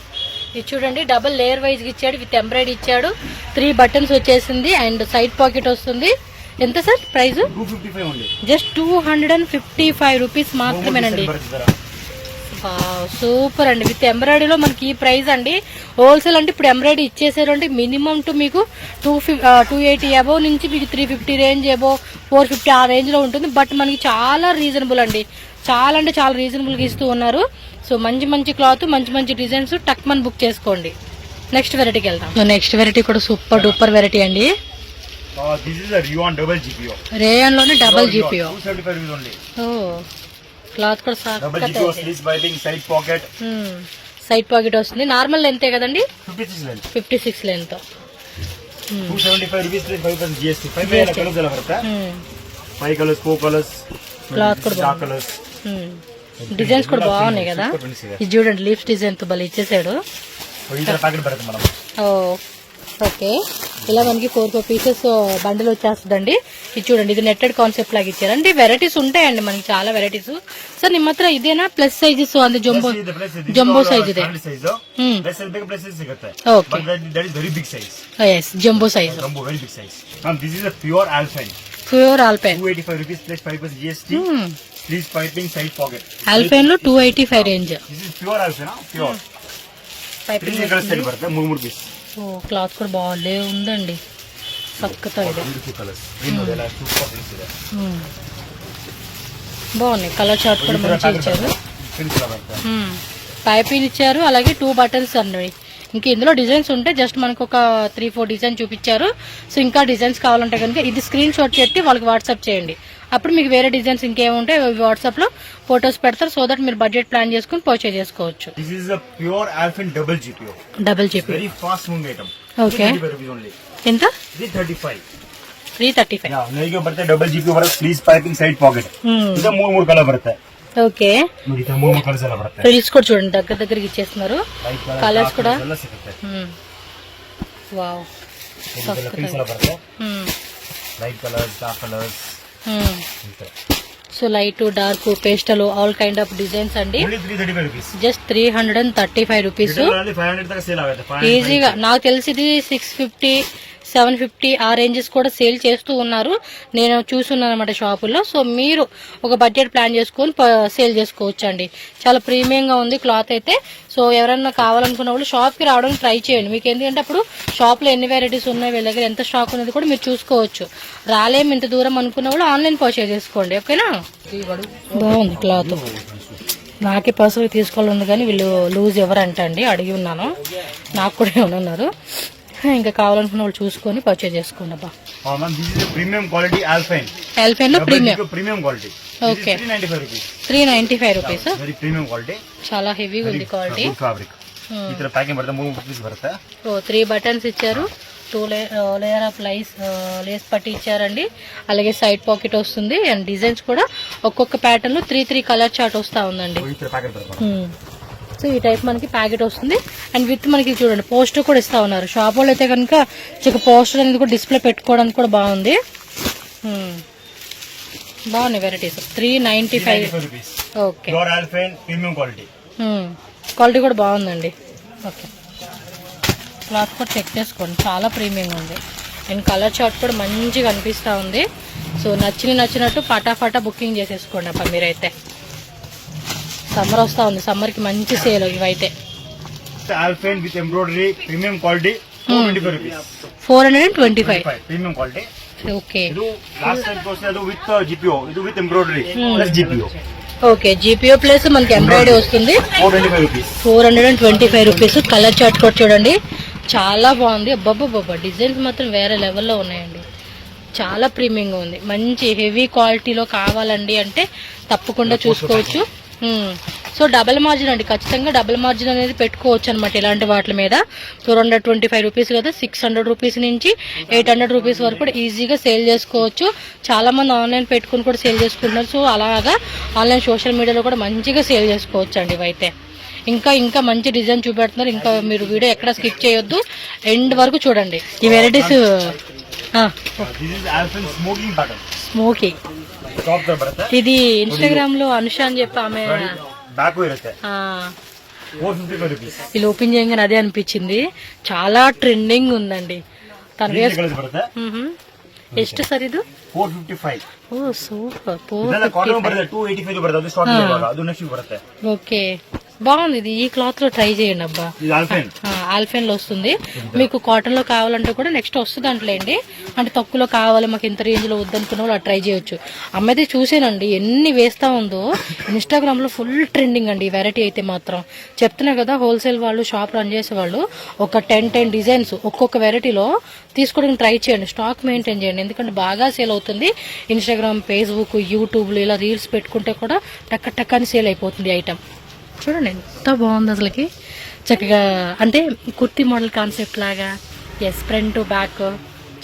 ఇది చూడండి, డబుల్ లేయర్ వైజ్ ఇచ్చాడు, విత్ ఎంబ్రాయిడరీ ఇచ్చాడు. 3 బటన్స్ వచ్చేసింది అండ్ సైడ్ పాకెట్ వస్తుంది. ఎంత సార్ ప్రైస్? 255 only. జస్ట్ 255 రూపీస్ మాత్రమేనండి. సూపర్ అండి. విత్ ఎంబ్రాయిడరీలో మనకి ఈ ప్రైస్ అండి. హోల్సేల్ అంటే ఇప్పుడు ఎంబ్రాయిడరీ ఇచ్చేసారు అంటే మినిమం టు మీకు 280 అబోవ్ నుంచి మీకు 350 రేంజ్ అబోవ్ 450 ఆ రేంజ్ లో ఉంటుంది. బట్ మనకి చాలా రీజనబుల్ అండి. చాలా అంటే చాలా రీజనబుల్ గా ఇస్తూ ఉన్నారు. సో మంచి మంచి క్లాత్, మంచి మంచి డిజైన్స్ టక్ మని బుక్ చేసుకోండి. నెక్స్ట్ వెరైటీకి వెళ్దాం. సో నెక్స్ట్ వెరైటీ కూడా సూపర్ డూపర్ వెరైటీ అండి. This is a Rayon double GPO. Rayon లోనే డబల్ జీపీఓ. 275 rupees only. ఓ, క్లాత్ కూడా Double GPO, sleeves piping, side pocket. Side pocket వస్తుంది. నార్మల్ లెంతే కదండి, 56 length. 56 length. 275 rupees plus 5% GST. 5 colours ఎలా బರುತ್ತೆ. 5 colours 4 colours cloth కూడా dark colours. Designs కూడా బాగున్నాయి కదా. ఇది చూడండి లీవ్స్ డిజైన్ తో భలే ఇచ్చేసాడు. ప్యాకెట్ పడుతుంది మనం. ఓకే, ఇలా మనకి 4 పీసెస్ బండిల్ వచ్చేస్తుందండి. ఇది చూడండి, ఇది నెట్టెడ్ కాన్సెప్ట్ లాగా ఇచ్చారండి. వెరైటీస్ ఉంటాయండి మనకి, చాలా వెరైటీస్. సార్ ನಿಮ್ಮ ಹತ್ರ ಇದೇನಾ ಪ್ಲಸ್ ಸೈಜಸ್ ಅಂದ್ರೆ ಜಂಬೋ ಸೈಜ್ ಇದೆ? Okay, yes, jumbo size. Very big size. This is a pure Alpine. Pure Alpine. 285 rupees plus 5% GST. Please piping side pocket. Alpine లో 285 రేంజ్. This is pure Alpine, pure. Piping colour set బರುತ್ತೆ 3 piece. ఓ, cloth కూడా బాగుండే ఉందండి, చక్కతో ఇది. బాగున్నాయి, కలర్ చార్ట్ కూడా మంచిగా ఇచ్చారు. పైపింగ్ ఇచ్చారు, అలాగే 2 బటన్స్ అండి. ఇంకా ఇందులో డిజైన్స్ ఉంటే జస్ట్ మనకు ఒక 3-4 డిజైన్ చూపించారు. సో ఇంకా డిజైన్స్ కావాలంటే కనుక ఇది స్క్రీన్ షాట్ పెట్టి వాళ్ళకి వాట్సాప్ చేయండి. అప్పుడు మీకు వేరే డిజైన్స్ ఇంకేముంటే వాట్సాప్ లో ఫొటోస్ పెడతారు. సో దట్ మీరు బడ్జెట్ ప్లాన్ చేసుకుని పర్చేజ్ చేసుకోవచ్చు. This is a pure Alpine double GPO. Very fast moving item. Okay. ఎంత? 335. ನೈಗೆ ಬರುತ್ತೆ ಡಬಲ್ ಜಿಪಿ ಬರುತ್ತೆ, ಸ್ಲೀವ್ಸ್ ಪೈಪಿಂಗ್ ಸೈಡ್ ಪಾಕೆಟ್. ಇದು 3 ಕಲರ್ ಬರುತ್ತೆ. ఓకే, ನೋಡಿ 3 ಕಲರ್ಸ್ ಎಲ್ಲ ಬರುತ್ತೆ. ఫ్రిల్స్ కూడా చూడండి దగ్గరికి ఇచ్చేస్తున్నారు. కలర్స్ కూడా వావ్, ఫ్రిల్స్ ಎಲ್ಲ ಬರುತ್ತೆ. Light colours, dark colours. So light, dark, pastel, all kind of designs అండి. Just 335 rupees. ఈజీగా నాకు తెలిసి ఇది 650, 750 ఆ రేంజెస్ కూడా సేల్ చేస్తూ ఉన్నారు. నేను చూస్తున్నాను అనమాట షాపుల్లో. సో మీరు ఒక బడ్జెట్ ప్లాన్ చేసుకొని సేల్ చేసుకోవచ్చు అండి. చాలా ప్రీమియంగా ఉంది క్లాత్ అయితే. సో ఎవరైనా కావాలనుకున్న వాళ్ళు షాప్కి రావడానికి ట్రై చేయండి. మీకు ఎందుకంటే అప్పుడు షాప్లో ఎన్ని వెరైటీస్ ఉన్నాయి, వీళ్ళ దగ్గర ఎంత స్టాక్ ఉన్నది కూడా మీరు చూసుకోవచ్చు. రాలేము ఇంత దూరం అనుకున్న వాళ్ళు ఆన్లైన్ పర్చేజ్ చేసుకోండి. ఓకేనా? బాగుంది క్లాత్. నాకే పర్సనల్ తీసుకోవాలని కానీ వీళ్ళు లూజ్ ఎవరంట అండి, అడిగి ఉన్నాను. నాకు కూడా ఏమన్నారు. ఇంకా కావాలనుకున్న వాళ్ళు చూసుకొని పర్చేజ్ చేసుకోండి. అబ్బా, ప్రీమియం క్వాలిటీ ఆల్ఫైన్. ఆల్ఫైన్ లో premium quality. Okay, 395 rupees. Premium quality, చాలా హెవీగా ఉంది క్వాలిటీ. ఫ్యాబ్రిక్ ఈ ತರ ప్యాకింగ్ బರುತ್ತೆ. 3 పీస్ బರುತ್ತೆ. 3 బటన్స్ ఇచ్చారు, 2 లేయర్ ఆఫ్ లేస్ పట్టి ఇచ్చారండి. అలాగే సైడ్ పాకెట్ వస్తుంది. అండ్ డిజైన్స్ కూడా ఒక్కొక్క ప్యాటర్న్ లో 3 కలర్ చార్ట్ వస్తా ఉందండి. సో ఈ టైప్ మనకి ప్యాకెట్ వస్తుంది. అండ్ విత్ మనకి చూడండి పోస్టర్ కూడా ఇస్తా ఉన్నారు. షాప్ వాళ్ళు అయితే కనుక పోస్టర్ అనేది కూడా డిస్ప్లే పెట్టుకోవడానికి కూడా బాగుంది. బాగున్నాయి వెరైటీస్. 395. ఓకే, క్వాలిటీ కూడా బాగుందండి. ఓకే, క్లాత్ కూడా చెక్ చేసుకోండి, చాలా ప్రీమియంగా ఉంది. అండ్ కలర్ చార్ట్ కూడా మంచిగా అనిపిస్తూ ఉంది. సో నచ్చినట్టు ఫటాఫటా బుకింగ్ చేసేసుకోండి అప్ప మీరైతే. సమ్మర్ వస్తా ఉంది, సమ్మర్ కి మంచి సేల్ ఇవైతే. Alpine with embroidery premium quality 425 rupees. 425 premium quality. Okay, ಇದು లాస్ట్ టైం కోసే ಅದು విత్ జిపిఓ, ఇది with embroidery plus GPO. Okay, GPO plus మనకి ఎంబ్రాయిడరీ వస్తుంది. 425 రూపీస్. 425 రూపీస్. కలర్ చార్ట్ కూడా చూడండి, చాలా బాగుంది. అబ్బబ్బబ్బా, డిజైన్స్ మాత్రం వేరే లెవెల్లో ఉన్నాయండి. చాలా ప్రీమియంగా ఉంది. మంచి హెవీ క్వాలిటీలో కావాలండి అంటే తప్పకుండా చూసుకోవచ్చు. సో డబల్ మార్జిన్ అండి, ఖచ్చితంగా డబల్ మార్జిన్ అనేది పెట్టుకోవచ్చు అనమాట ఇలాంటి వాటి మీద. 425 రూపీస్ కదా, 600 రూపీస్ నుంచి 800 రూపీస్ వరకు కూడా ఈజీగా సేల్ చేసుకోవచ్చు. చాలా మంది ఆన్లైన్ పెట్టుకుని కూడా సేల్ చేసుకుంటున్నారు. సో అలాగా ఆన్లైన్ సోషల్ మీడియాలో కూడా మంచిగా సేల్ చేసుకోవచ్చు అండి ఇవైతే. ఇంకా మంచి డిజైన్ చూపెడుతున్నారు. ఇంకా మీరు వీడియో ఎక్కడ స్కిప్ చేయొద్దు, ఎండ్ వరకు చూడండి. ఈ వెరైటీస్ స్మోకీ. ఇది ఇన్స్టాగ్రామ్ లో అనుష అని చెప్పి ఆమె వీళ్ళు ఓపెన్ చేయగానే అదే అనిపించింది. చాలా ట్రెండింగ్ ఉందండి. తను ಎಷ್ಟು ಸರ್ ಇದು? 455. ಓ ಸೂಪರ್. 455. ఓకే, బాగుంది ఇది. ఈ క్లాత్ లో ట్రై చేయండి అబ్బా. ఆల్ఫైన్ లో వస్తుంది. మీకు కాటన్ లో కావాలంటే కూడా నెక్స్ట్ వస్తుంది అంటలేండి. అంటే తక్కువలో కావాలి మాకు ఇంత రేంజ్ లో వద్దనుకున్న వాళ్ళు ట్రై చేయొచ్చు. అమ్మాయితే చూసానండి ఎన్ని వేస్తా ఉందో. ఇన్స్టాగ్రామ్ లో ఫుల్ ట్రెండింగ్ అండి ఈ వెరైటీ అయితే మాత్రం. చెప్తున్నా కదా, హోల్సేల్ వాళ్ళు షాప్ రన్ చేసే వాళ్ళు ఒక 10 డిజైన్స్ ఒక్కొక్క వెరైటీలో తీసుకోవడానికి ట్రై చేయండి. స్టాక్ మెయింటైన్ చేయండి, ఎందుకంటే బాగా సేల్ అవుతుంది. ఇన్స్టాగ్రామ్, ఫేస్బుక్, యూట్యూబ్లో ఇలా రీల్స్ పెట్టుకుంటే కూడా టక్క అని సేల్ అయిపోతుంది ఐటమ్. చూడండి ఎంత బాగుంది అసలుకి. చక్కగా అంటే కుర్తీ మోడల్ కాన్సెప్ట్ లాగా. ఎస్, ఫ్రంట్ బ్యాక్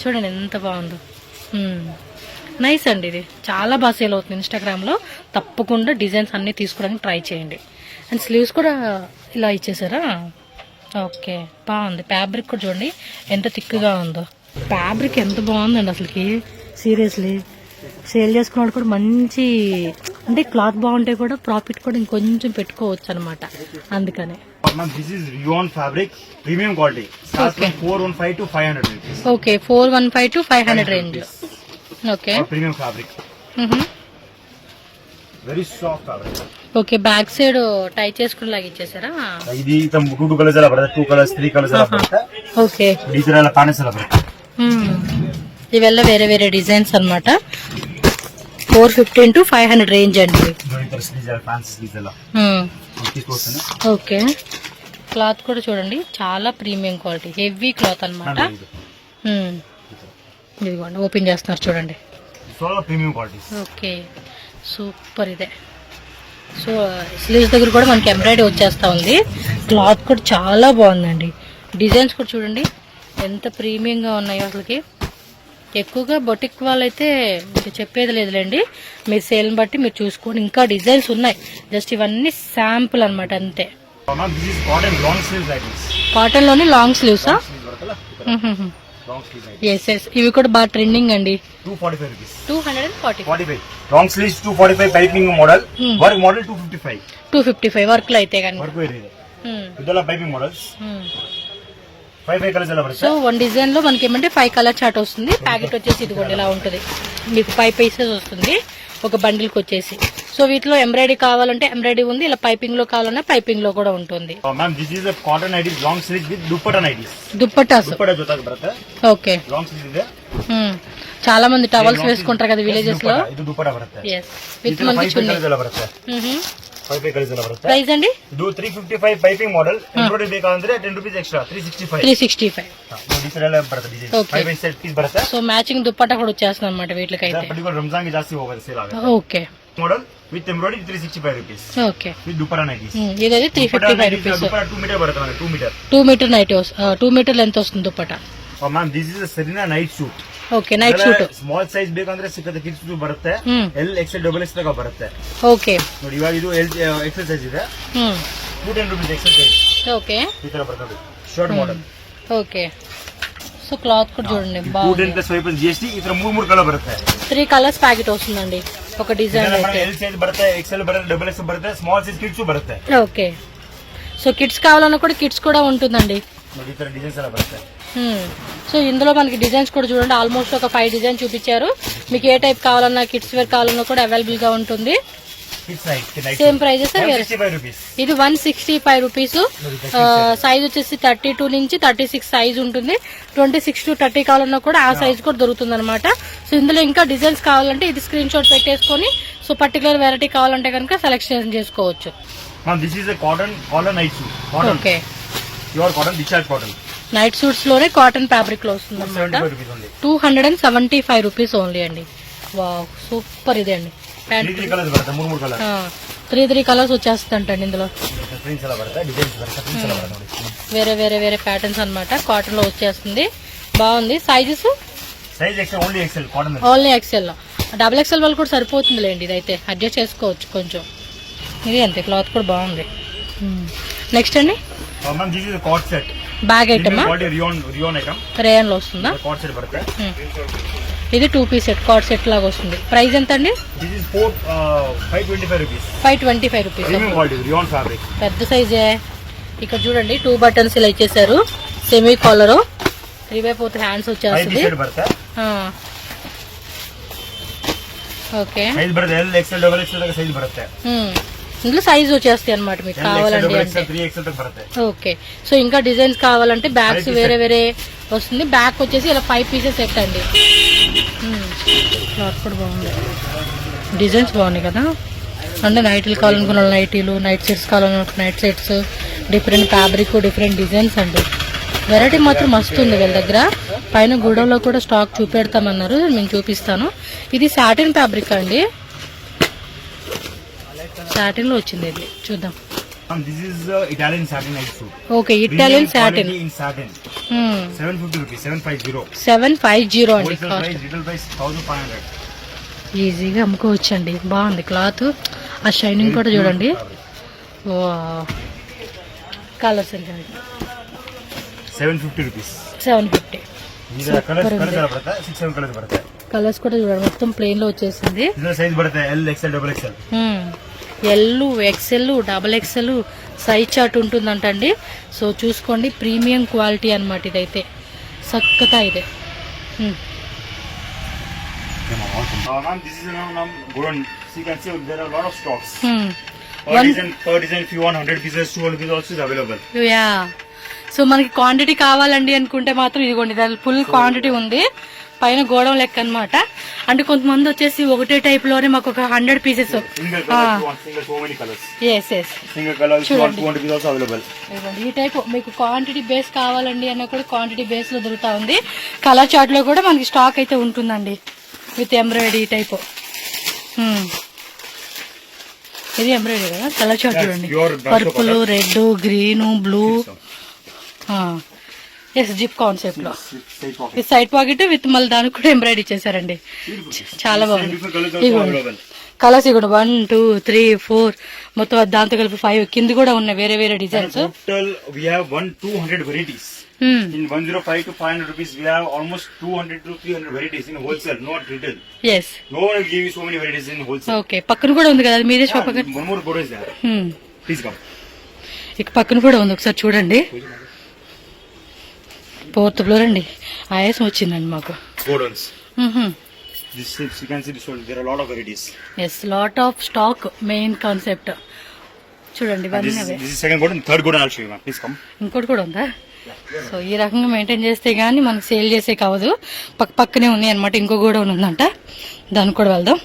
చూడండి ఎంత బాగుందో. నైస్ అండి, ఇది చాలా బాగా సేల్ అవుతుంది ఇన్స్టాగ్రామ్ లో. తప్పకుండా డిజైన్స్ అన్ని తీసుకోవడానికి ట్రై చేయండి. అండ్ స్లీవ్స్ కూడా ఇలా ఇచ్చేసారా? ఓకే, బాగుంది. ఫ్యాబ్రిక్ కూడా చూడండి ఎంత థిక్గా ఉందో. ఫ్యాబ్రిక్ ఎంత బాగుందండి అసలుకి, సీరియస్లీ. సేల్ చేసుకున్నాడు కూడా మంచి, అంటే క్లాత్ బాగుంటే కూడా ప్రాఫిట్ కూడా ఇంకొంచెం పెట్టుకోవచ్చు అనమాట. అందుకనే this is rayon fabric, premium quality, starts from 415 to 500 rupees. Okay, 415 to 500 range. Okay, premium fabric, very soft fabric. Okay, back side tie చేసుకునేలాగా ఇచ్చేసారా? ఇది 2 కలర్స్ అలా పడతాయి, 2 కలర్స్ 3 కలర్స్ అలా పడతాయి. ఓకే, డిజైన్ అలా ప్యానెల్స్ అలా పడతాయి. ఇవల్ల వేరే వేరే డిజైన్స్ అన్నమాట. 415 to 500 రేంజ్ అండి. ఓకే, క్లాత్ కూడా చూడండి చాలా ప్రీమియం క్వాలిటీ, హెవీ క్లాత్ అన్నమాట. ఇదిగోండి ఓపెన్ చేస్తున్నారు చూడండి. Premium quality. Okay, super. ఇదే సో స్లీవ్స్ దగ్గర కూడా మనకి ఎంబ్రాయిడరీ వచ్చేస్తా ఉంది. క్లాత్ కూడా చాలా బాగుందండి. డిజైన్స్ కూడా చూడండి ఎంత ప్రీమియంగా ఉన్నాయో అసలుకి. ఎక్కువగా బొటిక్ వాళ్ళైతే మీకు చెప్పేది లేదులేండి, మీరు సేల్ని బట్టి మీరు చూసుకోండి. ఇంకా డిజైన్స్ ఉన్నాయి, జస్ట్ ఇవన్నీ శాంపుల్ అనమాట అంతే. కాటన్ లోనే లాంగ్ స్లీవ్సా? ఎస్ ఎస్, ఇవి కూడా బాగా ట్రెండింగ్ అండి. 245 long sleeves 245 piping model, work model 255 work లో అయితే కానీ. పైపింగ్ మోడల్స్ 5 కలర్స్ అలా పడతాయి. సో వన్ డిజైన్ లో మనకి ఏమంటే 5 కలర్ చార్ట్ వస్తుంది. ప్యాకెట్ వచ్చేసి ఇదిగోండి ఇలా ఉంటుంది, మీకు 5 పీసెస్ వస్తుంది ఒక బండిల్ కి వచ్చేసి. సో వీటిలో ఎంబ్రాయిడరీ కావాలంటే ఎంబ్రాయిడరీ ఉంది, ఇలా పైపింగ్ లో కావాలన్నా పైపింగ్ లో కూడా ఉంటుంది. Ma'am this is cotton nighties, long sleeves with dupatta nighties. Dupattas జోతాకి పడతాయి. ఓకే, లాంగ్ స్లీవ్స్ ಇದೆ. చాలా మంది టవల్స్ వేసుకుంటారు కదా విలేజెస్ లో. ఇది దుపట్టా పడతాయి. yes, విత్ మనకి చున్నీ. 5 కలర్స్ అలా పడతాయి. ప్రైస్ అండి? ಇದು 355 ಪೈಪಿಂಗ್ ಮಾಡೆಲ್, ಎಂಬ್ರಾಯ್ಡರಿ ಬೇಕಂದ್ರೆ 10 ರೂಪೀಸ್ ಎಕ್ಸ್ಟ್ರಾ, 365. 365. ಡಿಸೈನ್ ಬರುತ್ತೆ, ಡಿಸೈನ್ 5 ಸೆಟ್ ಪೀಸ್ ಬರುತ್ತೆ. సో మ్యాచింగ్ దుపట్టా కూడా వచ్చేస్తుంది అన్నమాట వీటికి అయితే. ಪರ್ಟಿಕ್ಯುಲರ್ ರಂಜಾನ್ ಗೆ ಜಾಸ್ತಿ ಹೋಗುತ್ತೆ ಸೇಲ್ ಆಗುತ್ತೆ. Okay, model with embroidery 365 rupees. Okay, with dupatta nighties. ఇదైతే 355 రూపీస్. దుపట్టా 2 మీటర్ బರುತ್ತೆ, 2 metre. 2 metre night 2 metre length వస్తుంది దుపట్టా. ಮ್ಯಾಮ್ ದಿಸ್ ಇಸ್ ಸರಿನಾ night suit. Okay, night suit. Small size ಬೇಕಂದ್ರೆ ಸಿಕ್ಕತ್ತೆ, ಕಿಡ್ಸ್ ಬರುತ್ತೆ, ಎಲ್ ಎಕ್ಸೆಲ್ ಡಬಲ್ ಎಕ್ಸ್ ತನಕ ಬರುತ್ತೆ. ఓకే, ನೋಡಿ ಇವಾಗ ಇದು ಎಕ್ಸೆಲ್ ಸೈಜ್ ಇದೆ, 210 ರೂಪೀಸ್ ಎಕ್ಸೆಲ್ ಸೈಜ್. ఓకే, ಈ ತರ ಬರ್ತದೆ short model. Okay, so cloth కూడా చూడండి 210 ప్లస్ 5 ప్లస్ GST. ఈ ತರ 3 కలర్ బರುತ್ತೆ. 3 కలర్స్ ప్యాకెట్ వస్తుందండి ఒక డిజైన్ అయితే. ఎల్ సైజ్ బರುತ್ತೆ, ఎక్సెల్ బರುತ್ತೆ, డబుల్ ఎక్స్ బರುತ್ತೆ, స్మాల్ సైజ్ కిడ్స్ బರುತ್ತೆ. ఓకే, సో కిడ్స్ కావాలన్నా కూడా కిడ్స్ కూడా ఉంటుందండి. ఈ ತರ డిజైన్స్ అలా బರುತ್ತೆ. సో ఇందులో మనకి డిజైన్స్ కూడా చూడండి, ఆల్మోస్ట్ ఒక 5 డిజైన్ చూపించారు. మీకు ఏ టైప్ కావాలన్నా కిడ్స్ వేర్ కావాలన్నా కూడా అవైలబుల్ గా ఉంటుంది. Same prices. ఇది 165 రూపీస్. సైజ్ వచ్చేసి 32 నుంచి 36 సైజ్ ఉంటుంది. 26 to 30 కావాలన్నా కూడా ఆ సైజ్ కూడా దొరుకుతుంది అనమాట. సో ఇందులో ఇంకా డిజైన్స్ కావాలంటే ఇది స్క్రీన్ షాట్ పెట్టేసుకొని సో పర్టికులర్ వెరైటీ కావాలంటే కనుక సెలెక్షన్ చేసుకోవచ్చు. Okay, pure cotton, discharge cotton. Night suits లోనే కాటన్ ఫ్యాబ్రిక్ లో వస్తుంది అనమాట. 275 రూపీస్ ఓన్లీ అండి. Wow, super. ఇదే అండి 3 కలర్స్ వచ్చేస్తుంటండి ఇందులో. వేరే వేరే వేరే ప్యాటర్న్స్ అనమాట, కాటన్ లో వచ్చేస్తుంది. బాగుంది. సైజెస్ ఓన్లీ ఎక్సెల్ లో, డబుల్ ఎక్సెల్ వాళ్ళు కూడా సరిపోతుంది లేండి. ఇదైతే అడ్జస్ట్ చేసుకోవచ్చు కొంచెం. ఇది అంతే, క్లాత్ కూడా బాగుంది. నెక్స్ట్ అండి బ్యాగ్ ఐటమ్, రేయన్ లో వస్తుందా? ఇది 2 పీస్ సెట్, కార్డ్ సెట్ లాగా వస్తుంది. ప్రైస్ ఎంత అండి? 525 రూపీస్. పెద్ద సైజే. ఇక్కడ చూడండి 2 బటన్స్ ఇలా ఇచ్చేసారు, సెమీ కాలర్, 3/4 హ్యాండ్స్ వచ్చేస్తుంది. ఓకే, ఇందులో సైజ్ వచ్చేస్తాయి అనమాట మీకు కావాలండి అంటే. ఓకే, సో ఇంకా డిజైన్స్ కావాలంటే బ్యాగ్స్ వేరే వేరే వస్తుంది. బ్యాగ్ వచ్చేసి ఇలా 5 పీసెస్ సెట్ అండి. క్లాత్ కూడా బాగుంది, డిజైన్స్ బాగున్నాయి కదా. అంటే నైటీలు కావాలనుకున్న నైటీలు, నైట్ సెట్స్ కావాలనుకున్న night sets, different fabric, different designs అండి. వెరైటీ మాత్రం మస్తు ఉంది వీళ్ళ దగ్గర. పైన గూడెంలో కూడా స్టాక్ చూపెడతామన్నారు, నేను చూపిస్తాను. ఇది సాటిన్ ఫ్యాబ్రిక్ అండి, సాటిన్ లో వచ్చింది. ఇది చూద్దాం. Okay, Italian satin. 750 అండి. ఈజీగా అమ్ముకోవచ్చండి. బాగుంది క్లాత్, ఆ షైనింగ్ కూడా చూడండి. Colours 750 rupees. 750. కలర్స్ కూడా చూడండి, మొత్తం ప్లెయిన్ లో వచ్చేసింది. సైజ్ పడతాయి L, XL, XXL. L, XL, double XL size chart ఉంటుందంటండి. సో చూసుకోండి, ప్రీమియం క్వాలిటీ అన్నమాట ఇదైతే. సక్కతా ఇదే. Ma'am, this is Goran. So you can see there are a lot of stocks. Per design, if you want 100 pieces, 200 pieces also is available. Yeah. So మనకి quantity కావాలండి అనుకుంటే మాత్రం ఇదిగోండి, దాని ఫుల్ క్వాంటిటీ ఉంది. పైన గోడం లెక్క అన్నమాట. అంటే కొంతమంది వచ్చేసి ఒకటే టైప్ లోనే మాకు ఒక 100 pieces. Single color, so many colors. Yes yes. Single color, if you want 200 pieces also available. ఇదిగోండి, ఈ టైప్ మీకు క్వాంటిటీ బేస్ కావాలండి అన్న కూడా క్వాంటిటీ బేస్ లో దొరుకుతా ఉంది. కలర్ చార్ట్ లో కూడా మనకి స్టాక్ అయితే ఉంటుందండి, విత్ ఎంబ్రాయిడరీ టైప్. ఇది ఎంబ్రాయిడరీ కదా. కలర్ చార్ట్ చూడండి, purple, red, green, blue. Yes, zip concept లో ఈ సైడ్ పాకెట్ విత్ మళ్ళీ దానికి కూడా ఎంబ్రాయిడరీ చేశారండి. చాలా బాగుంది. కలర్స్ ఇవ్వండి 1, 2, 3, 4 మొత్తం దాంతో కలిపి 5 కింద కూడా ఉన్నాయి వేరే వేరే designs. Total we have 200 varieties. In 105 to 500 rupees we have almost 200 to 300 varieties in wholesale, not retail. Yes. No one will give you so many varieties in wholesale. Okay, పక్కన కూడా ఉంది కదా, అది మీదే shop. One more photo is there. Please come. ఇక పక్కన కూడా ఉంది, ఒకసారి చూడండి. 4th ఫ్లోర్ అండి. ఆయాసం వచ్చిందండి మాకు. Godons. This you can see this one. There are a lot of varieties. Yes, lot of stock. Main concept. చూడండి ఇవన్నీ అవే. This is second Godon, third Godon I'll show you, ma'am. Please come. ఇంకోటి కూడా ఉందా? So ఈ రకంగా maintain చేస్తే గానీ మనకు సేల్ చేసే కావదు. పక్కనే ఉన్నాయి అనమాట. ఇంకో కూడా ఉందంట, దానికి కూడా వెళ్దాం.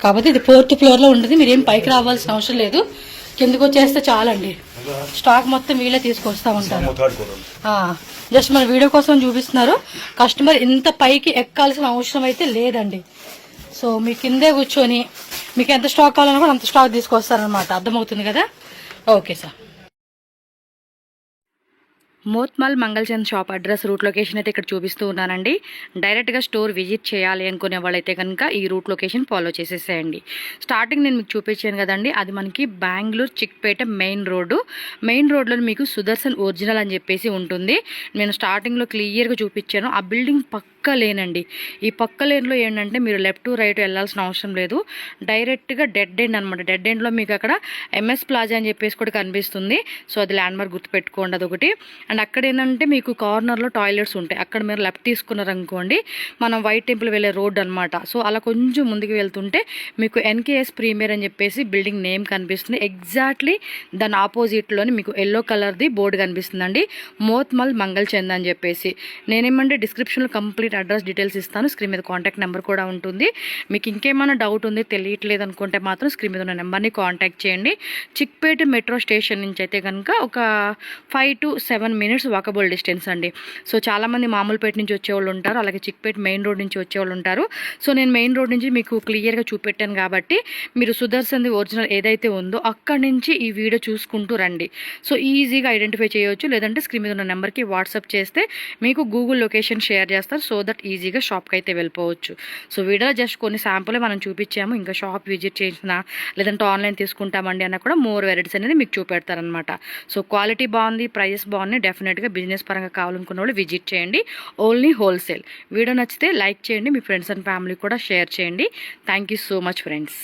కాబట్టి ఇది 4th ఫ్లోర్ లో ఉంటుంది. మీరేం పైకి రావాల్సిన అవసరం లేదు, కిందకు వచ్చేస్తే చాలండి. స్టాక్ మొత్తం వీళ్ళే తీసుకొస్తా ఉంటారు. జస్ట్ మన వీడియో కోసం చూపిస్తున్నారు. కస్టమర్ ఇంత పైకి ఎక్కాల్సిన అవసరం అయితే లేదండి. సో మీ కిందే కూర్చొని మీకు ఎంత స్టాక్ కావాలన్నా కూడా అంత స్టాక్ తీసుకొస్తారనమాట. అర్థమవుతుంది కదా? Okay sir. Mothmal Mangalchand shop address, route location అయితే ఇక్కడ చూపిస్తూ ఉన్నానండి. డైరెక్ట్గా స్టోర్ విజిట్ చేయాలి అనుకునే వాళ్ళైతే కనుక ఈ రూట్ లొకేషన్ ఫాలో చేసేసేయండి. స్టార్టింగ్ నేను మీకు చూపించాను కదండి, అది మనకి Bengaluru Chickpet main road. Main రోడ్లో మీకు సుదర్శన్ ఒరిజినల్ అని చెప్పేసి ఉంటుంది. నేను స్టార్టింగ్లో క్లియర్గా చూపించాను. ఆ బిల్డింగ్ పక్క లేనండి. ఈ పక్క లేన్లో ఏంటంటే మీరు లెఫ్ట్ రైట్ వెళ్ళాల్సిన అవసరం లేదు, డైరెక్ట్గా డెడ్ ఎండ్ అనమాట. డెడ్ ఎండ్లో మీకు అక్కడ MS ప్లాజా అని చెప్పేసి కూడా కనిపిస్తుంది. సో అది ల్యాండ్ మార్క్ గుర్తుపెట్టుకోండి, అదొకటి. అండ్ అక్కడ ఏంటంటే మీకు కార్నర్లో టాయిలెట్స్ ఉంటాయి. అక్కడ మీరు లెఫ్ట్ తీసుకున్నారనుకోండి, మనం వైట్ టెంపుల్ వెళ్ళే రోడ్ అనమాట. సో అలా కొంచెం ముందుకు వెళ్తుంటే మీకు NKS ప్రీమియర్ అని చెప్పేసి బిల్డింగ్ నేమ్ కనిపిస్తుంది. ఎగ్జాక్ట్లీ దాని ఆపోజిట్లోని మీకు ఎల్లో కలర్ది బోర్డు కనిపిస్తుందండి, మోత్మల్ మంగళచంద్ అని చెప్పేసి. నేనేమంటే డిస్క్రిప్షన్లో కంప్లీట్ అడ్రస్ డీటెయిల్స్ ఇస్తాను. స్క్రీన్ మీద కాంటాక్ట్ నెంబర్ కూడా ఉంటుంది. మీకు ఇంకేమైనా డౌట్ ఉంది, తెలియట్లేదు అనుకుంటే మాత్రం స్క్రీన్ మీద ఉన్న నెంబర్ని కాంటాక్ట్ చేయండి. చిక్పేట మెట్రో స్టేషన్ నుంచి అయితే కనుక ఒక 5 to 7 minutes వాకబుల్ డిస్టెన్స్ అండి. సో చాలామంది మామూలుపేట నుంచి వచ్చేవాళ్ళు ఉంటారు, అలాగే చిక్పేట మెయిన్ రోడ్ నుంచి వచ్చేవాళ్ళు ఉంటారు. సో నేను మెయిన్ రోడ్ నుంచి మీకు క్లియర్గా చూపెట్టాను కాబట్టి మీరు సుదర్శన్ది ఒరిజినల్ ఏదైతే ఉందో అక్కడి నుంచి ఈ వీడియో చూసుకుంటూ రండి. సో ఈజీగా ఐడెంటిఫై చేయవచ్చు. లేదంటే స్క్రీన్ మీద ఉన్న నెంబర్కి వాట్సాప్ చేస్తే మీకు గూగుల్ లొకేషన్ షేర్ చేస్తారు. సో దట్ ఈజీగా షాప్కి అయితే వెళ్ళిపోవచ్చు. సో వీడియోలో జస్ట్ కొన్ని శాంపులే మనం చూపించాము. ఇంకా షాప్ విజిట్ చేసినా లేదంటే ఆన్లైన్ తీసుకుంటామండి అన్న కూడా మోర్ వెరైటీస్ అనేది మీకు చూపెడతారనమాట. సో క్వాలిటీ బాగుంది, ప్రైజెస్ బాగున్నాయి. డెఫినెట్గా బిజినెస్ పరంగా కావాలనుకున్న వాళ్ళు విజిట్ చేయండి. Only wholesale. వీడియో నచ్చితే లైక్ చేయండి, మీ ఫ్రెండ్స్ అండ్ ఫ్యామిలీ కూడా షేర్ చేయండి. Thank you so much friends.